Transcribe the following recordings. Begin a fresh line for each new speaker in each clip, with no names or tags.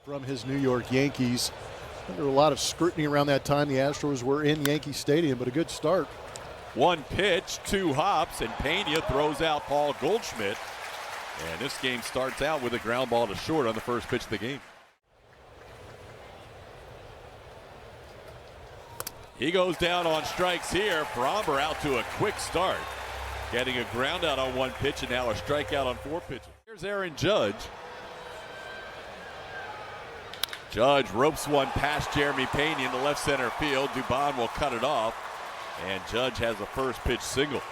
From his New York Yankees. Under a lot of scrutiny around that time. The Astros were in Yankee Stadium, but a good start.
One pitch, two hops, and Pena throws out Paul Goldschmidt. And this game starts out with a ground ball to short on the first pitch of the game. He goes down on strikes here. Fromber out to a quick start. Getting a ground out on one pitch and now a strikeout on 4 pitches. Here's Aaron Judge. Judge ropes one past Jeremy Pena into left center field. Dubon will cut it off. And Judge has a first pitch single.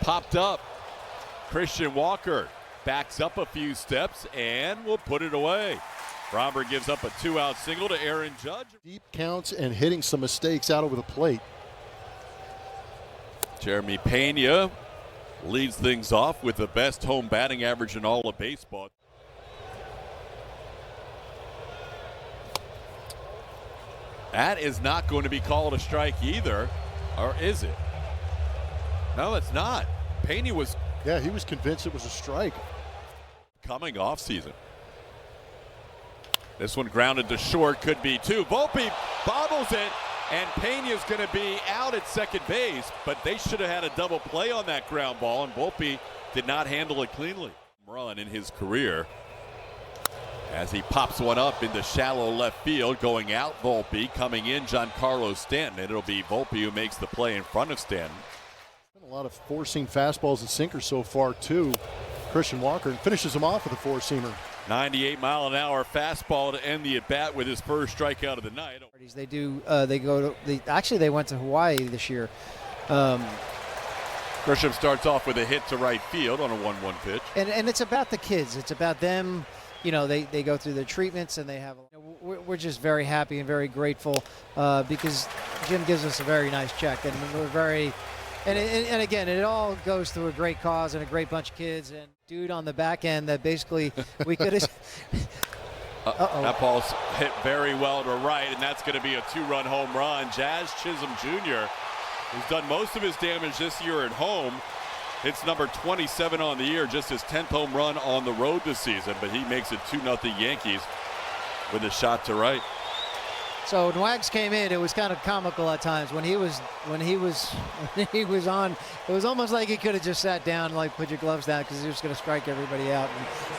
Popped up. Christian Walker backs up a few steps and will put it away. Fromber gives up a 2-out single to Aaron Judge.
Deep counts and hitting some mistakes out over the plate.
Jeremy Pena leads things off with the best home batting average in all of baseball. That is not going to be called a strike either, or is it? No, it's not. Pena was...
Yeah, he was convinced it was a strike.
Coming off season. This one grounded to short, could be two. Volpe bobbles it, and Pena's going to be out at second base, but they should have had a double play on that ground ball, and Volpe did not handle it cleanly. Run in his career as he pops one up into shallow left field, going out Volpe, coming in Giancarlo Stanton, and it'll be Volpe who makes the play in front of Stanton.
A lot of forcing fastballs and sinkers so far too. Christian Walker finishes him off with a four-seamer.
98-mile-an-hour fastball to end the at-bat with his first strikeout of the night.
They do. Actually, they went to Hawaii this year.
Grisham starts off with a hit to right field on a 1-1 pitch.
And it's about the kids. It's about them. You know, they go through their treatments and they have. We're just very happy and very grateful because Jim gives us a very nice check, and we're very. And again, it all goes through a great cause and a great bunch of kids and dude on the back end that basically we could have.
That ball's hit very well to right, and that's going to be a 2-run home run. Jazz Chisholm Jr., who's done most of his damage this year at home, hits number 27 on the year, just his 10th home run on the road this season, but he makes it 2-0 Yankees with a shot to right.
So when Wags came in, it was kind of comical at times. When he was on, it was almost like he could have just sat down and like put your gloves down because he was going to strike everybody out.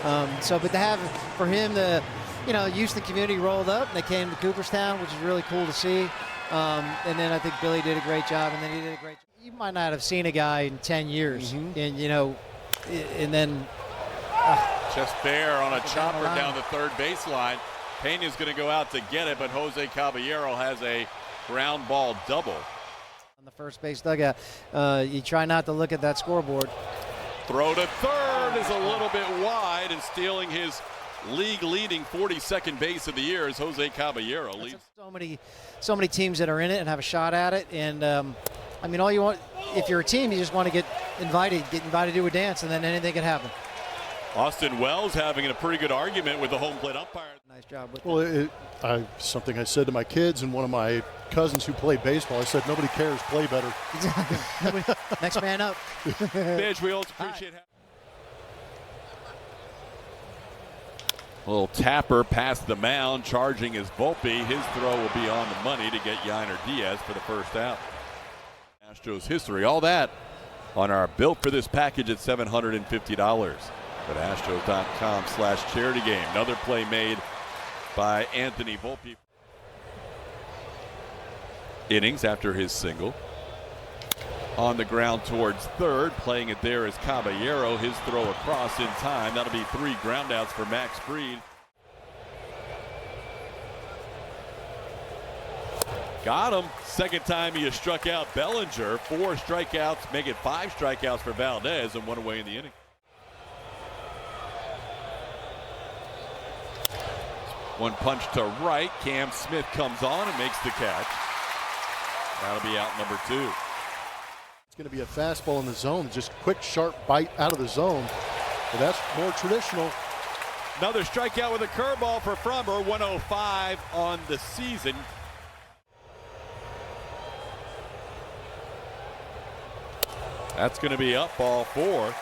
And, but to have for him the, Houston community rolled up and they came to Cooperstown, which is really cool to see. And then I think Billy did a great job, and then he did a great job. You might not have seen a guy in 10 years, and then
just there on a chopper down the third baseline. Pena's going to go out to get it, but Jose Caballero has a ground ball double.
On the first base dugout, you try not to look at that scoreboard.
Throw to third is a little bit wide, and stealing his league-leading 42nd base of the year is Jose Caballero.
So many teams that are in it and have a shot at it, and all you want, if you're a team, you just want to get invited to do a dance, and then anything can happen.
Austin Wells having a pretty good argument with the home plate umpire.
Nice job with
something I said to my kids and one of my cousins who play baseball. I said, nobody cares, play better.
Exactly. Next man up.
Midge, we always appreciate it. A little tapper past the mound, charging is Volpe. His throw will be on the money to get Yainer Diaz for the first out. Astros history, all that on our Built for This package at $750. At Astros.com/charity game. Another play made by Anthony Volpe. Innings after his single. On the ground towards third. Playing it there is Caballero. His throw across in time. That'll be 3 groundouts for Max Fried. Got him. Second time he has struck out Bellinger. 4 strikeouts. Make it 5 strikeouts for Valdez and 1 away in the inning. One punch to right. Cam Smith comes on and makes the catch. That'll be out number 2.
It's going to be a fastball in the zone. Just quick, sharp bite out of the zone. But that's more traditional.
Another strikeout with a curveball for Fromber. 105 on the season. That's going to be up, ball 4.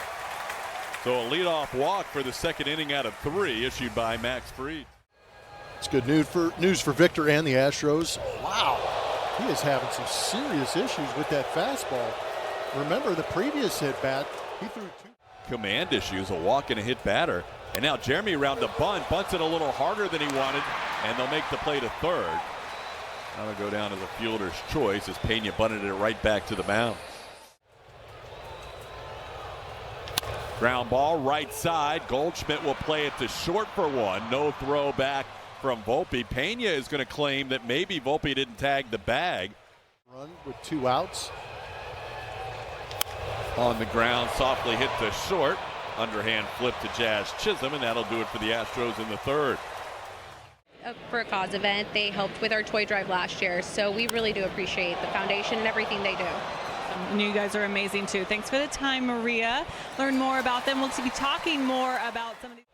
So a leadoff walk for the second inning out of 3 issued by Max Fried.
It's good news for Victor and the Astros. Wow, he is having some serious issues with that fastball. Remember the previous at bat, he threw 2.
Command issues, a walk and a hit batter. And now Jeremy around the bunt, bunts it a little harder than he wanted, and they'll make the play to third. That'll go down as a fielder's choice as Pena bunted it right back to the mound. Ground ball right side. Goldschmidt will play it to short for 1. No throw back from Volpe. Pena is going to claim that maybe Volpe didn't tag the bag.
Run with 2 outs.
On the ground, softly hit to short. Underhand flip to Jazz Chisholm, and that'll do it for the Astros in the third.
For a cause event, they helped with our toy drive last year, so we really do appreciate the foundation and everything they do.
And you guys are amazing too. Thanks for the time, Maria. Learn more about them. We'll be talking more about some of these.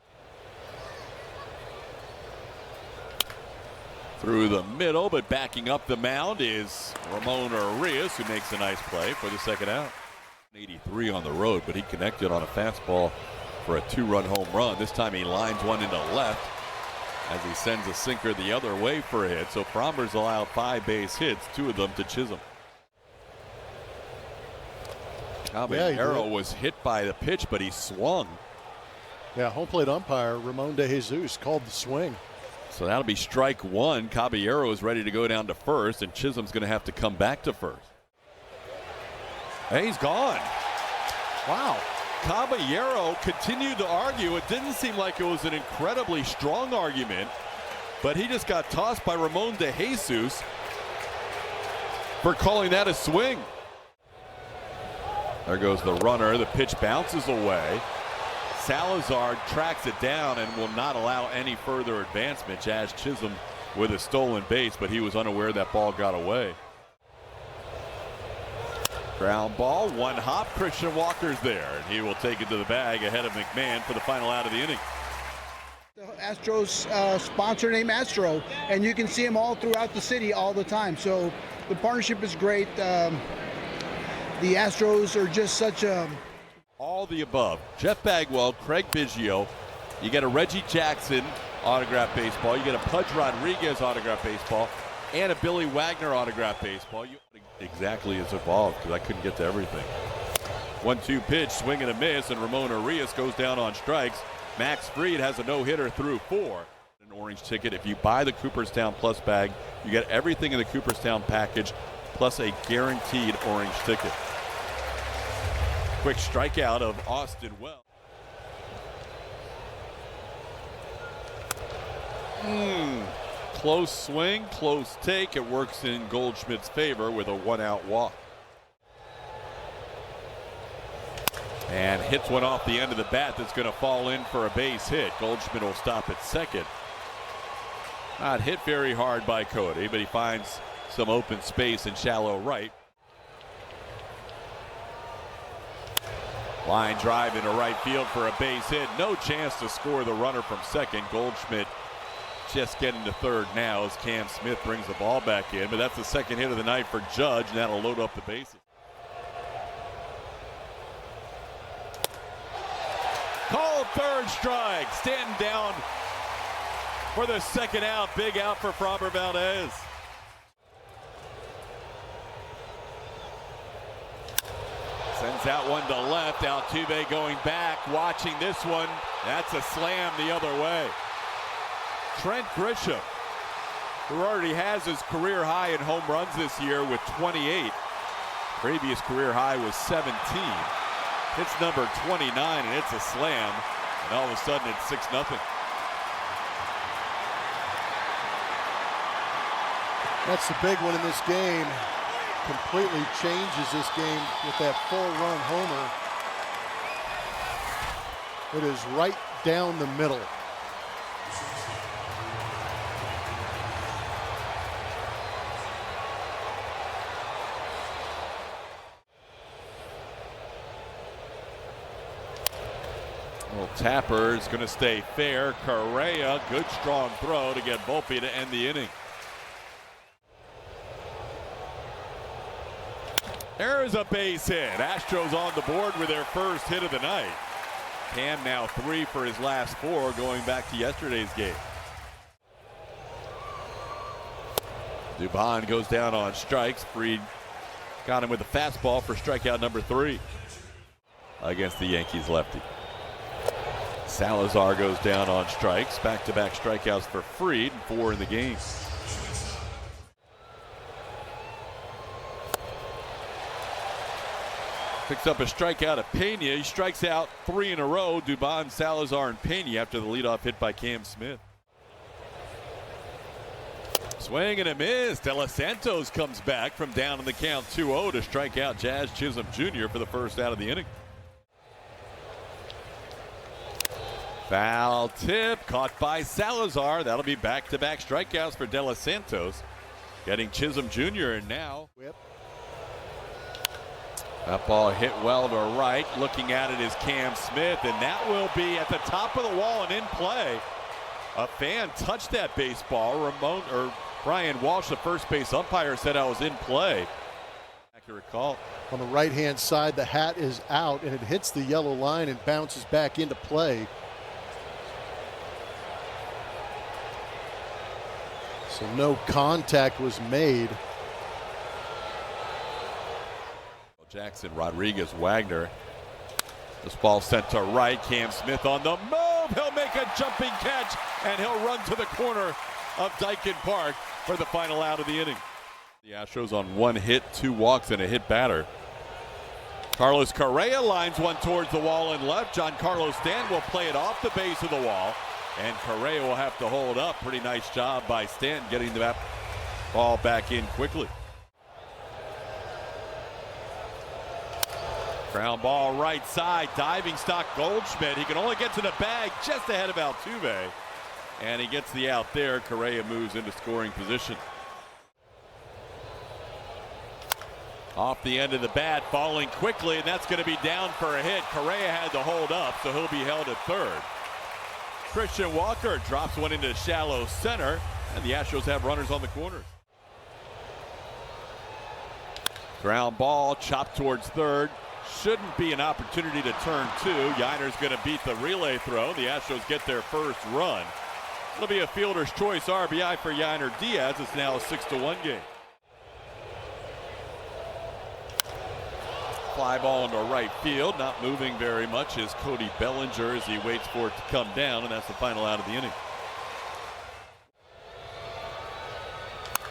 Through the middle, but backing up the mound is Ramon Arias, who makes a nice play for the second out. 83 on the road, but he connected on a fastball for a 2-run home run. This time he lines one into left as he sends a sinker the other way for a hit. So Frommers allowed 5 base hits, 2 of them to Chisholm. Caballero was hit by the pitch, but he swung.
Yeah, home plate umpire Ramon de Jesus called the swing.
So that'll be strike 1. Caballero is ready to go down to first, and Chisholm's going to have to come back to first. And he's gone.
Wow.
Caballero continued to argue. It didn't seem like it was an incredibly strong argument, but he just got tossed by Ramon de Jesus for calling that a swing. There goes the runner. The pitch bounces away. Salazar tracks it down and will not allow any further advancement. Jazz Chisholm with a stolen base, but he was unaware that ball got away. Ground ball, 1 hop. Christian Walker's there, and he will take it to the bag ahead of McMahon for the final out of the inning.
The Astros sponsor named Astro, and you can see them all throughout the city all the time. So the partnership is great. The Astros are just such a...
All the above. Jeff Bagwell, Craig Biggio. You get a Reggie Jackson autographed baseball. You get a Pudge Rodriguez autographed baseball. And a Billy Wagner autographed baseball. Exactly as evolved, because I couldn't get to everything. 1-2 pitch, swing and a miss, and Ramon Arias goes down on strikes. Max Fried has a no-hitter through 4. An orange ticket. If you buy the Cooperstown Plus bag, you get everything in the Cooperstown package, plus a guaranteed orange ticket. Quick strikeout of Austin Wells. Close swing, close take. It works in Goldschmidt's favor with a 1-out walk. And hits one off the end of the bat that's going to fall in for a base hit. Goldschmidt will stop at second. Not hit very hard by Cody, but he finds some open space in shallow right. Line drive into right field for a base hit. No chance to score the runner from second. Goldschmidt just getting to third now as Cam Smith brings the ball back in, but that's the second hit of the night for Judge, and that'll load up the bases. Called third strike. Stanton down for the second out. Big out for Framber Valdez. Sends out one to left. Altuve going back, watching this one. That's a slam the other way. Trent Grisham, who already has his career high in home runs this year with 28. Previous career high was 17. Hits number 29, and it's a slam. And all of a sudden, it's 6-0.
That's the big one in this game. Completely changes this game with that 4-run homer. It is right down the middle.
Well, Tapper is going to stay fair. Correa, good strong throw to get Volpe to end the inning. There's a base hit. Astros on the board with their first hit of the night. Cam now 3 for his last 4 going back to yesterday's game. Dubon goes down on strikes. Fried got him with a fastball for strikeout number 3 against the Yankees lefty. Salazar goes down on strikes. Back-to-back strikeouts for Fried, 4 in the game. Picks up a strikeout of Pena. He strikes out 3 in a row. Dubon, Salazar, and Pena after the leadoff hit by Cam Smith. Swing and a miss. De Los Santos comes back from down in the count 2-0 to strike out Jazz Chisholm Jr. for the first out of the inning. Foul tip caught by Salazar. That'll be back-to-back strikeouts for De Los Santos. Getting Chisholm Jr. and now.
Whip.
That ball hit well to right. Looking at it is Cam Smith, and that will be at the top of the wall and in play. A fan touched that baseball. Brian Walsh, the first base umpire, said I was in play. Accurate call.
On the right-hand side, the hat is out, and it hits the yellow line and bounces back into play. So no contact was made.
Jackson, Rodriguez, Wagner. This ball sent to right. Cam Smith on the move. He'll make a jumping catch, and he'll run to the corner of Dyken Park for the final out of the inning. The Astros on 1 hit, 2 walks, and a hit batter. Carlos Correa lines one towards the wall and left. Giancarlo Stanton will play it off the base of the wall, and Correa will have to hold up. Pretty nice job by Stanton getting that ball back in quickly. Ground ball right side, diving stock Goldschmidt. He can only get to the bag just ahead of Altuve. And he gets the out there. Correa moves into scoring position. Off the end of the bat, falling quickly, and that's going to be down for a hit. Correa had to hold up, so he'll be held at third. Christian Walker drops one into shallow center, and the Astros have runners on the corners. Ground ball, chopped towards third. Shouldn't be an opportunity to turn 2. Yiner's going to beat the relay throw. The Astros get their first run. It'll be a fielder's choice RBI for Yiner Diaz. It's now a 6-1 game. Fly ball into right field. Not moving very much is Cody Bellinger as he waits for it to come down, and that's the final out of the inning.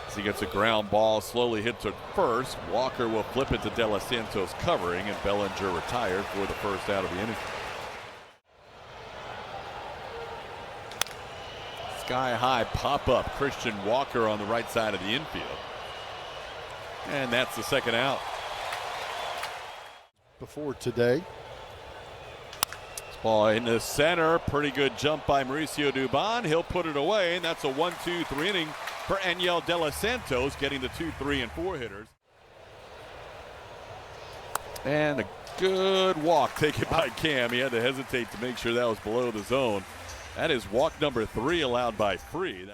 As he gets a ground ball, slowly hit to first. Walker will flip it to De Los Santos covering, and Bellinger retired for the first out of the inning. Sky high pop up. Christian Walker on the right side of the infield. And that's the second out.
Before today.
This ball in the center. Pretty good jump by Mauricio Dubon. He'll put it away, and that's a 1-2-3 inning for Aniel De Los Santos, getting the 2, 3, and 4 hitters. And a good walk taken by Cam. He had to hesitate to make sure that was below the zone. That is walk number 3 allowed by Fried.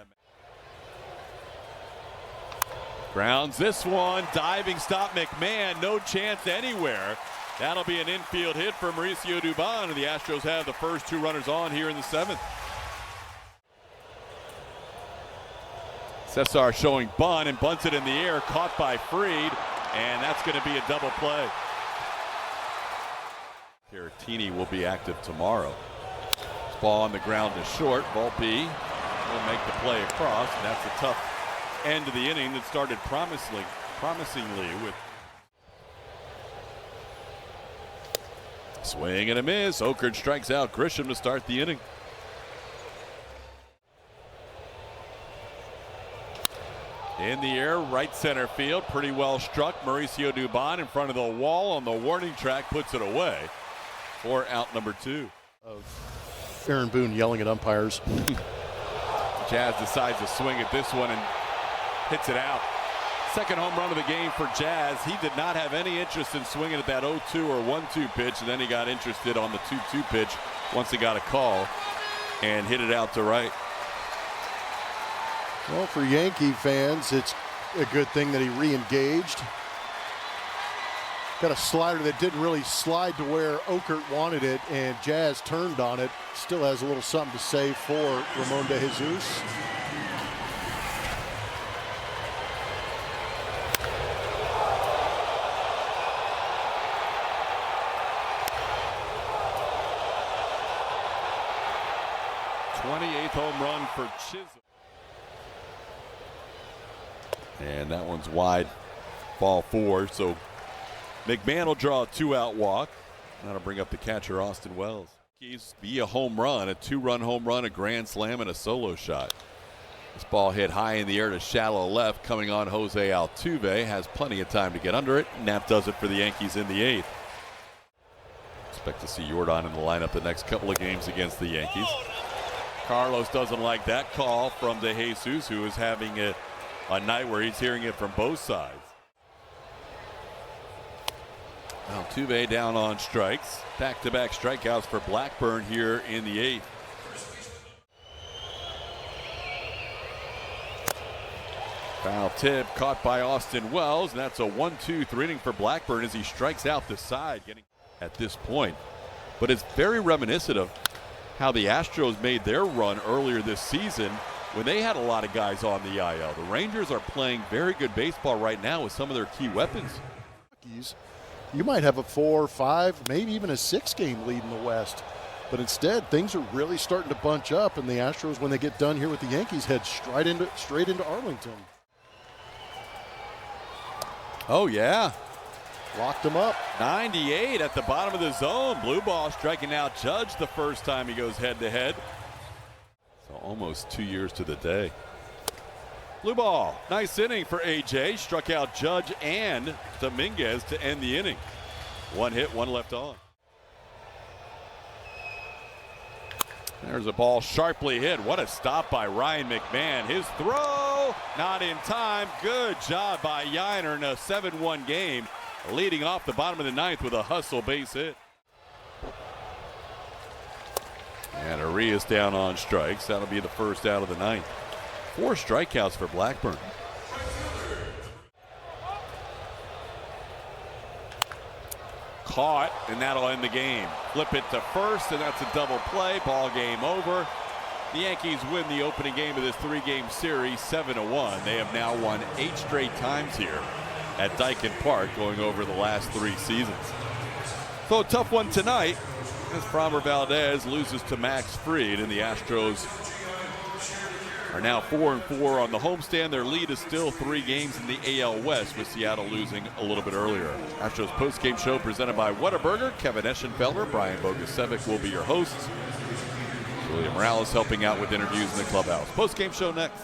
Grounds this one. Diving stop McMahon. No chance anywhere. That'll be an infield hit for Mauricio Dubon, and the Astros have the first 2 runners on here in the 7th. Cesar showing bunt and bunts it in the air, caught by Fried, and that's going to be a double play. Caratini will be active tomorrow. This ball on the ground to short. Volpe will make the play across, and that's a tough end of the inning that started promisingly with swing and a miss. Okert strikes out Grisham to start the inning. In the air, right center field, pretty well struck. Mauricio Dubon in front of the wall on the warning track puts it away for out number 2.
Aaron Boone yelling at umpires.
Jazz decides to swing at this one and hits it out. Second home run of the game for Jazz. He did not have any interest in swinging at that 0-2 or 1-2 pitch, and then he got interested on the 2-2 pitch once he got a call and hit it out to right.
Well, for Yankee fans, it's a good thing that he re-engaged. Got a slider that didn't really slide to where Okert wanted it, and Jazz turned on it. Still has a little something to say for Ramon de Jesus.
th home run for Chisholm. And that one's wide, ball 4. So McMahon will draw a 2-out walk. That'll bring up the catcher, Austin Wells. He's via home run, a 2-run home run, a grand slam, and a solo shot. This ball hit high in the air to shallow left, coming on Jose Altuve. Has plenty of time to get under it, and that does it for the Yankees in the 8th. Expect to see Jordan in the lineup the next couple of games against the Yankees. Carlos doesn't like that call from De Jesus, who is having a night where he's hearing it from both sides. Altuve down on strikes. Back-to-back strikeouts for Blackburn here in the 8th. Foul tip caught by Austin Wells, and that's a 1-2-3 inning for Blackburn as he strikes out the side getting at this point. But it's very reminiscent of how the Astros made their run earlier this season when they had a lot of guys on the IL. The Rangers are playing very good baseball right now with some of their key weapons.
You might have a 4, 5, maybe even a 6-game lead in the West. But instead, things are really starting to bunch up, and the Astros, when they get done here with the Yankees, head straight into Arlington.
Oh, yeah.
Locked him up.
98 at the bottom of the zone. Blue ball striking out Judge the first time he goes head-to-head. So almost 2 years to the day. Blue ball. Nice inning for AJ. Struck out Judge and Dominguez to end the inning. 1 hit, 1 left on. There's a ball sharply hit. What a stop by Ryan McMahon. His throw not in time. Good job by Yiner in a 7-1 game. Leading off the bottom of the 9th with a hustle base hit. And Arias down on strikes. That'll be the first out of the 9th. 4 strikeouts for Blackburn. Caught, and that'll end the game. Flip it to first, and that's a double play. Ball game over. The Yankees win the opening game of this 3-game series 7-1. They have now won 8 straight times here at Dyken Park, going over the last 3 seasons. So a tough one tonight as Framber Valdez loses to Max Fried, and the Astros are now 4-4 on the homestand. Their lead is still 3 games in the AL West, with Seattle losing a little bit earlier. Astros postgame show presented by Whataburger. Kevin Eschenfelder, Brian Bogusevic will be your hosts. William Morales helping out with interviews in the clubhouse. Postgame show next.